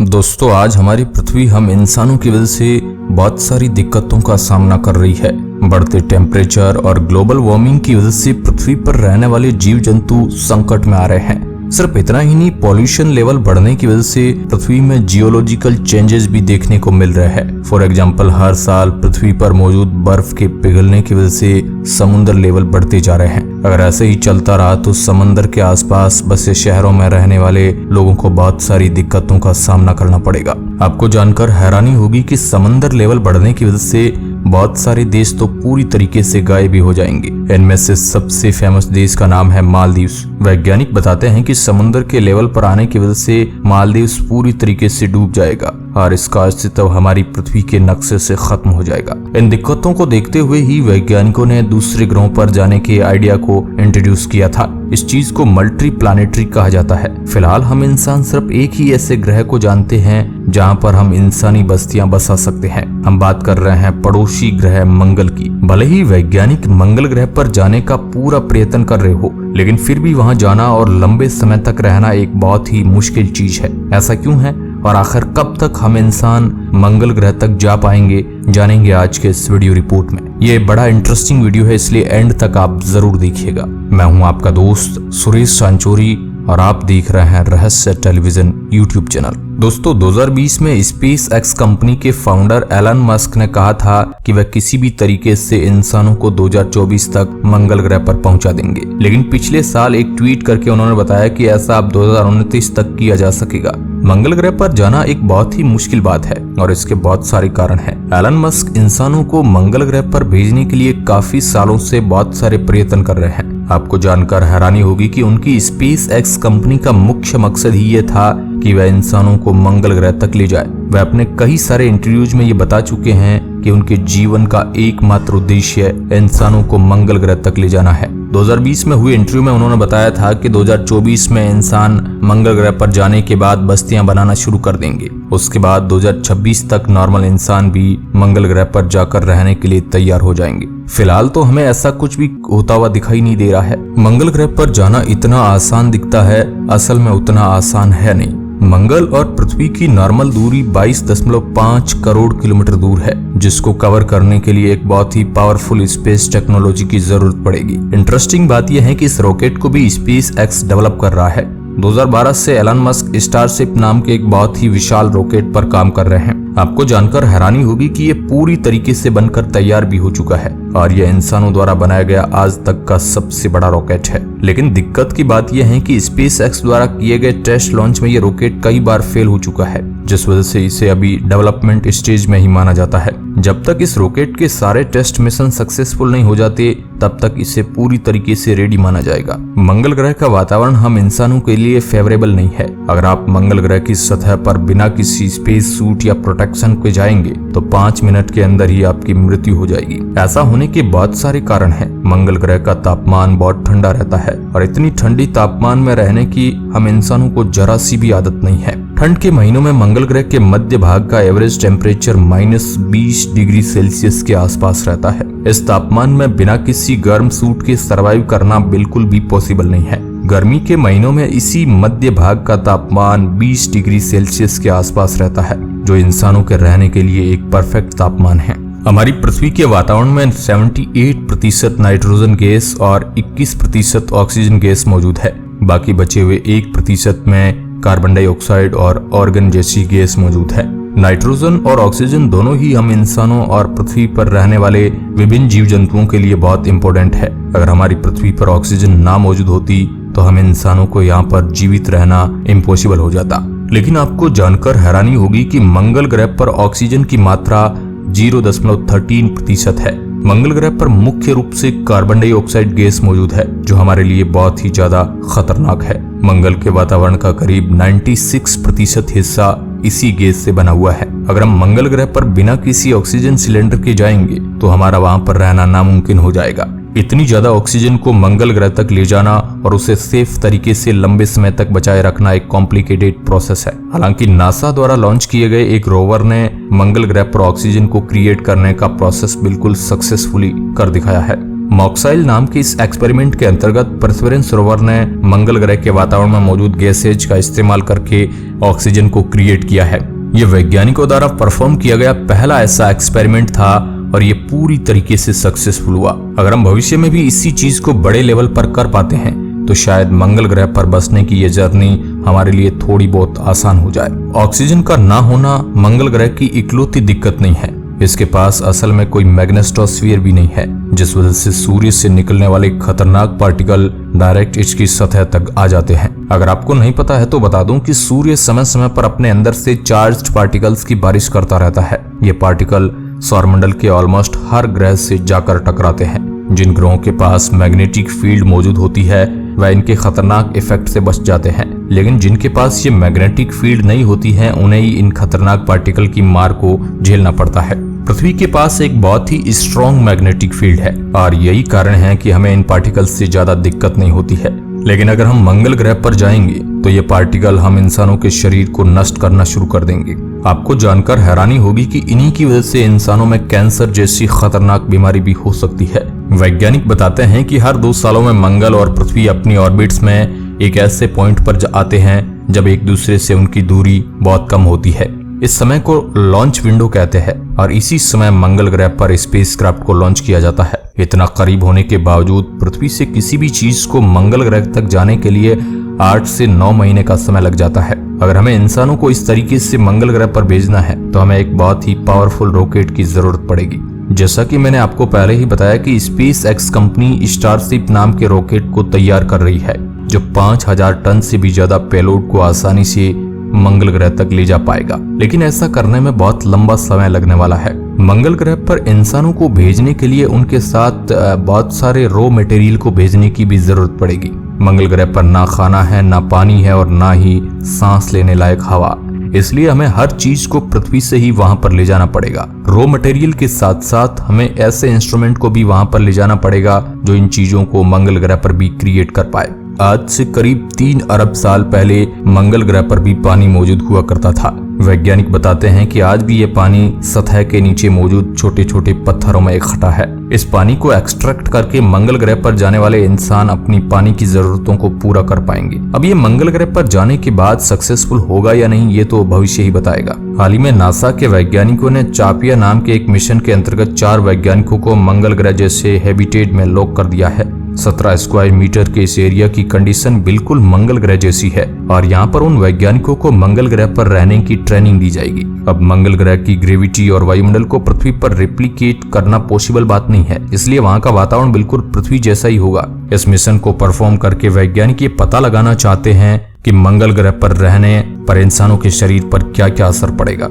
दोस्तों, आज हमारी पृथ्वी हम इंसानों की वजह से बहुत सारी दिक्कतों का सामना कर रही है। बढ़ते टेम्परेचर और ग्लोबल वार्मिंग की वजह से पृथ्वी पर रहने वाले जीव जंतु संकट में आ रहे हैं। सिर्फ इतना ही नहीं, पॉल्यूशन लेवल बढ़ने की वजह से पृथ्वी में जियोलॉजिकल चेंजेस भी देखने को मिल रहे हैं। फॉर एग्जांपल, हर साल पृथ्वी पर मौजूद बर्फ के पिघलने की वजह से समुद्र लेवल बढ़ते जा रहे हैं। अगर ऐसे ही चलता रहा तो समंदर के आसपास बसे शहरों में रहने वाले लोगों को बहुत सारी दिक्कतों का सामना करना पड़ेगा। आपको जानकर हैरानी होगी कि समंदर लेवल बढ़ने की वजह से बहुत सारे देश तो पूरी तरीके से गायब भी हो जाएंगे। इनमें से सबसे फेमस देश का नाम है मालदीव्स। वैज्ञानिक बताते हैं कि समुद्र के लेवल पर आने की वजह से मालदीव्स पूरी तरीके से डूब जाएगा और इसका अस्तित्व हमारी पृथ्वी के नक्शे से खत्म हो जाएगा। इन दिक्कतों को देखते हुए ही वैज्ञानिकों ने दूसरे ग्रहों पर जाने के आइडिया को इंट्रोड्यूस किया था। इस चीज को मल्टी प्लानेटरी कहा जाता है। फिलहाल हम इंसान सिर्फ एक ही ऐसे ग्रह को जानते हैं जहां पर हम इंसानी बस्तियां बसा सकते हैं। हम बात कर रहे हैं पड़ोसी ग्रह मंगल की। भले ही वैज्ञानिक मंगल ग्रह पर जाने का पूरा प्रयत्न कर रहे हो, लेकिन फिर भी वहां जाना और लंबे समय तक रहना एक बहुत ही मुश्किल चीज है। ऐसा क्यों है और आखिर कब तक हम इंसान मंगल ग्रह तक जा पाएंगे, जानेंगे आज के इस वीडियो रिपोर्ट में। ये बड़ा इंटरेस्टिंग वीडियो है, इसलिए एंड तक आप जरूर देखिएगा। मैं हूं आपका दोस्त सुरेश सांचोरी और आप देख रहे हैं रहस्य टेलीविजन यूट्यूब चैनल। दोस्तों, 2020 में स्पेस एक्स कंपनी के फाउंडर एलन मस्क ने कहा था कि वह किसी भी तरीके से इंसानों को 2024 तक मंगल ग्रह पर पहुंचा देंगे। लेकिन पिछले साल एक ट्वीट करके उन्होंने बताया कि ऐसा अब 2029 तक किया जा सकेगा। मंगल ग्रह पर जाना एक बहुत ही मुश्किल बात है और इसके बहुत सारे कारण हैं। एलन मस्क इंसानों को मंगल ग्रह पर भेजने के लिए काफी सालों से बहुत सारे प्रयत्न कर रहे हैं। आपको जानकर हैरानी होगी कि उनकी स्पेस एक्स कंपनी का मुख्य मकसद ही ये था कि वह इंसानों को मंगल ग्रह तक ले जाए। वह अपने कई सारे इंटरव्यूज में ये बता चुके हैं कि उनके जीवन का एकमात्र उद्देश्य इंसानों को मंगल ग्रह तक ले जाना है। 2020 में हुए इंटरव्यू में उन्होंने बताया था कि 2024 में इंसान मंगल ग्रह पर जाने के बाद बस्तियां बनाना शुरू कर देंगे। उसके बाद 2026 तक नॉर्मल इंसान भी मंगल ग्रह पर जाकर रहने के लिए तैयार हो जाएंगे। फिलहाल तो हमें ऐसा कुछ भी होता हुआ दिखाई नहीं दे रहा है। मंगल ग्रह पर जाना इतना आसान दिखता है, असल में उतना आसान है नहीं। मंगल और पृथ्वी की नॉर्मल दूरी 22.5 करोड़ किलोमीटर दूर है, जिसको कवर करने के लिए एक बहुत ही पावरफुल स्पेस टेक्नोलॉजी की जरूरत पड़ेगी। इंटरेस्टिंग बात यह है कि इस रॉकेट को भी स्पेस एक्स डेवलप कर रहा है। 2012 से एलन मस्क स्टारशिप नाम के एक बहुत ही विशाल रॉकेट पर काम कर रहे हैं। आपको जानकर हैरानी होगी कि ये पूरी तरीके से बनकर तैयार भी हो चुका है और यह इंसानों द्वारा बनाया गया आज तक का सबसे बड़ा रॉकेट है। लेकिन दिक्कत की बात यह है कि स्पेस एक्स द्वारा किए गए टेस्ट लॉन्च में यह रॉकेट कई बार फेल हो चुका है, जिस वजह से इसे अभी डेवलपमेंट स्टेज में ही माना जाता है। जब तक इस रॉकेट के सारे टेस्ट मिशन सक्सेसफुल नहीं हो जाते, तब तक इसे पूरी तरीके से रेडी माना जाएगा। मंगल ग्रह का वातावरण हम इंसानों के लिए फेवरेबल नहीं है। अगर आप मंगल ग्रह की सतह पर बिना किसी स्पेस सूट या प्रोटेक्शन के जाएंगे तो 5 मिनट के अंदर ही आपकी मृत्यु हो जाएगी। ऐसा होने के बहुत सारे कारण हैं। मंगल ग्रह का तापमान बहुत ठंडा रहता है और इतनी ठंडी तापमान में रहने की हम इंसानों को जरा सी भी आदत नहीं है। ठंड के महीनों में मंगल ग्रह के मध्य भाग का एवरेज टेम्परेचर -20 डिग्री सेल्सियस के आसपास रहता है। इस तापमान में बिना किसी गर्म सूट के सरवाइव करना बिल्कुल भी पॉसिबल नहीं है। गर्मी के महीनों में इसी मध्य भाग का तापमान 20 डिग्री सेल्सियस के आसपास रहता है, जो इंसानों के रहने के लिए एक परफेक्ट तापमान है। हमारी पृथ्वी के वातावरण में 78% नाइट्रोजन गैस और 21% ऑक्सीजन गैस मौजूद है। बाकी बचे हुए 1% में कार्बन डाइऑक्साइड और ऑर्गन जैसी गैस मौजूद है। नाइट्रोजन और ऑक्सीजन दोनों ही हम इंसानों और पृथ्वी पर रहने वाले विभिन्न जीव जंतुओं के लिए बहुत इंपॉर्टेंट है। अगर हमारी पृथ्वी पर ऑक्सीजन ना मौजूद होती तो हम इंसानों को यहाँ पर जीवित रहना इम्पॉसिबल हो जाता। लेकिन आपको जानकर हैरानी होगी कि मंगल ग्रह पर ऑक्सीजन की मात्रा 0.13% है। मंगल ग्रह पर मुख्य रूप से कार्बन डाइऑक्साइड गैस मौजूद है, जो हमारे लिए बहुत ही ज्यादा खतरनाक है। मंगल के वातावरण का करीब 96% हिस्सा इसी गैस से बना हुआ है। अगर हम मंगल ग्रह पर बिना किसी ऑक्सीजन सिलेंडर के जाएंगे तो हमारा वहां पर रहना नामुमकिन हो जाएगा। इतनी ज्यादा ऑक्सीजन को मंगल ग्रह तक ले जाना और उसे सेफ तरीके से लंबे समय तक बचाए रखना एक कॉम्प्लिकेटेड प्रोसेस है। हालांकि नासा द्वारा लॉन्च किए गए एक रोवर ने मंगल ग्रह पर ऑक्सीजन को क्रिएट करने का प्रोसेस बिल्कुल सक्सेसफुली कर दिखाया है। मॉक्साइल नाम के इस एक्सपेरिमेंट के अंतर्गत परसेवरेंस रोवर ने मंगल ग्रह के वातावरण में मौजूद गैसेज का इस्तेमाल करके ऑक्सीजन को क्रिएट किया है। ये वैज्ञानिकों द्वारा परफॉर्म किया गया पहला ऐसा एक्सपेरिमेंट था और ये पूरी तरीके से सक्सेसफुल हुआ। अगर हम भविष्य में भी इसी चीज को बड़े लेवल पर कर पाते हैं तो शायद मंगल ग्रह पर बसने की ये जर्नी हमारे लिए थोड़ी बहुत आसान हो जाए। ऑक्सीजन का ना होना मंगल ग्रह की इकलौती दिक्कत नहीं है, इसके पास असल में कोई मैग्नेटोस्फीयर भी नहीं है, जिस वजह से सूर्य से निकलने वाले खतरनाक पार्टिकल डायरेक्ट इसकी सतह तक आ जाते हैं। अगर आपको नहीं पता है तो बता दूं कि सूर्य समय समय पर अपने अंदर से चार्ज्ड पार्टिकल्स की बारिश करता रहता है। ये पार्टिकल सौरमंडल के ऑलमोस्ट हर ग्रह से जाकर टकराते हैं। जिन ग्रहों के पास मैग्नेटिक फील्ड मौजूद होती है वह इनके खतरनाक इफेक्ट से बच जाते हैं, लेकिन जिनके पास ये मैग्नेटिक फील्ड नहीं होती है उन्हें ही इन खतरनाक पार्टिकल की मार को झेलना पड़ता है। पृथ्वी के पास एक बहुत ही स्ट्रॉन्ग मैग्नेटिक फील्ड है और यही कारण है कि हमें इन पार्टिकल से ज्यादा दिक्कत नहीं होती है। लेकिन अगर हम मंगल ग्रह पर जाएंगे तो ये पार्टिकल हम इंसानों के शरीर को नष्ट करना शुरू कर देंगे। आपको जानकर हैरानी होगी कि इन्हीं की वजह से इंसानों में कैंसर जैसी खतरनाक बीमारी भी हो सकती है। वैज्ञानिक बताते हैं कि हर 2 सालों में मंगल और पृथ्वी अपनी ऑर्बिट्स में एक ऐसे पॉइंट पर आते हैं जब एक दूसरे से उनकी दूरी बहुत कम होती है। इस समय को लॉन्च विंडो कहते हैं और इसी समय मंगल ग्रह पर स्पेसक्राफ्ट को लॉन्च किया जाता है। इतना करीब होने के बावजूद पृथ्वी से किसी भी चीज को मंगल ग्रह तक जाने के लिए 8 से 9 महीने का समय लग जाता है। अगर हमें इंसानों को इस तरीके से मंगल ग्रह पर भेजना है तो हमें एक बहुत ही पावरफुल रॉकेट की जरूरत पड़ेगी। जैसा कि मैंने आपको पहले ही बताया कि स्पेस एक्स कंपनी स्टारशिप नाम के रॉकेट को तैयार कर रही है जो 5000 टन से भी ज्यादा पेलोड को आसानी से मंगल ग्रह तक ले जा पाएगा। लेकिन ऐसा करने में बहुत लंबा समय लगने वाला है। मंगल ग्रह पर इंसानों को भेजने के लिए उनके साथ बहुत सारे रॉ मटेरियल को भेजने की भी जरूरत पड़ेगी। मंगल ग्रह पर ना खाना है, ना पानी है और ना ही सांस लेने लायक हवा, इसलिए हमें हर चीज को पृथ्वी से ही वहां पर ले जाना पड़ेगा। रॉ मटेरियल के साथ साथ हमें ऐसे इंस्ट्रूमेंट को भी वहां पर ले जाना पड़ेगा जो इन चीजों को मंगल ग्रह पर भी क्रिएट कर पाए। आज से करीब 3 अरब साल पहले मंगल ग्रह पर भी पानी मौजूद हुआ करता था। वैज्ञानिक बताते हैं कि आज भी ये पानी सतह के नीचे मौजूद छोटे छोटे पत्थरों में इकट्ठा है। इस पानी को एक्सट्रैक्ट करके मंगल ग्रह पर जाने वाले इंसान अपनी पानी की जरूरतों को पूरा कर पाएंगे। अब ये मंगल ग्रह पर जाने के बाद सक्सेसफुल होगा या नहीं ये तो भविष्य ही बताएगा। हाल ही में नासा के वैज्ञानिकों ने चापिया नाम के एक मिशन के अंतर्गत 4 वैज्ञानिकों को मंगल ग्रह जैसे हैबिटेट में लॉक कर दिया है। 17 स्क्वायर मीटर के इस एरिया की कंडीशन बिल्कुल मंगल ग्रह जैसी है और यहाँ पर उन वैज्ञानिकों को मंगल ग्रह पर रहने की ट्रेनिंग दी जाएगी। अब मंगल ग्रह की ग्रेविटी और वायुमंडल को पृथ्वी पर रिप्लिकेट करना पॉसिबल बात नहीं है, इसलिए वहाँ का वातावरण बिल्कुल पृथ्वी जैसा ही होगा। इस मिशन को परफॉर्म करके वैज्ञानिक ये पता लगाना चाहते हैं कि मंगल ग्रह पर रहने पर इंसानों के शरीर पर क्या क्या असर पड़ेगा।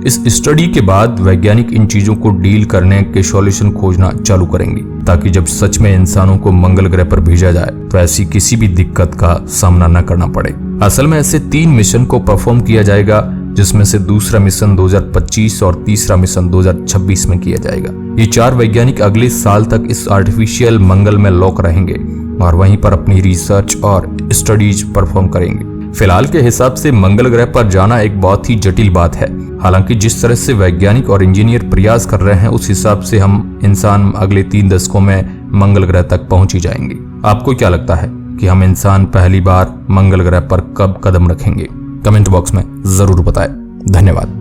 इस स्टडी के बाद वैज्ञानिक इन चीजों को डील करने के सॉल्यूशन खोजना चालू करेंगे ताकि जब सच में इंसानों को मंगल ग्रह पर भेजा जाए तो ऐसी किसी भी दिक्कत का सामना न करना पड़े। असल में ऐसे 3 मिशन को परफॉर्म किया जाएगा, जिसमें से दूसरा मिशन 2025 और तीसरा मिशन 2026 में किया जाएगा। ये 4 वैज्ञानिक अगले साल तक इस आर्टिफिशियल मंगल में लॉक रहेंगे और वहीं पर अपनी रिसर्च और स्टडीज परफॉर्म करेंगे। फिलहाल के हिसाब से मंगल ग्रह पर जाना एक बहुत ही जटिल बात है। हालांकि जिस तरह से वैज्ञानिक और इंजीनियर प्रयास कर रहे हैं उस हिसाब से हम इंसान अगले 3 दशकों में मंगल ग्रह तक पहुंच ही जाएंगे। आपको क्या लगता है कि हम इंसान पहली बार मंगल ग्रह पर कब कदम रखेंगे? कमेंट बॉक्स में जरूर बताएं। धन्यवाद।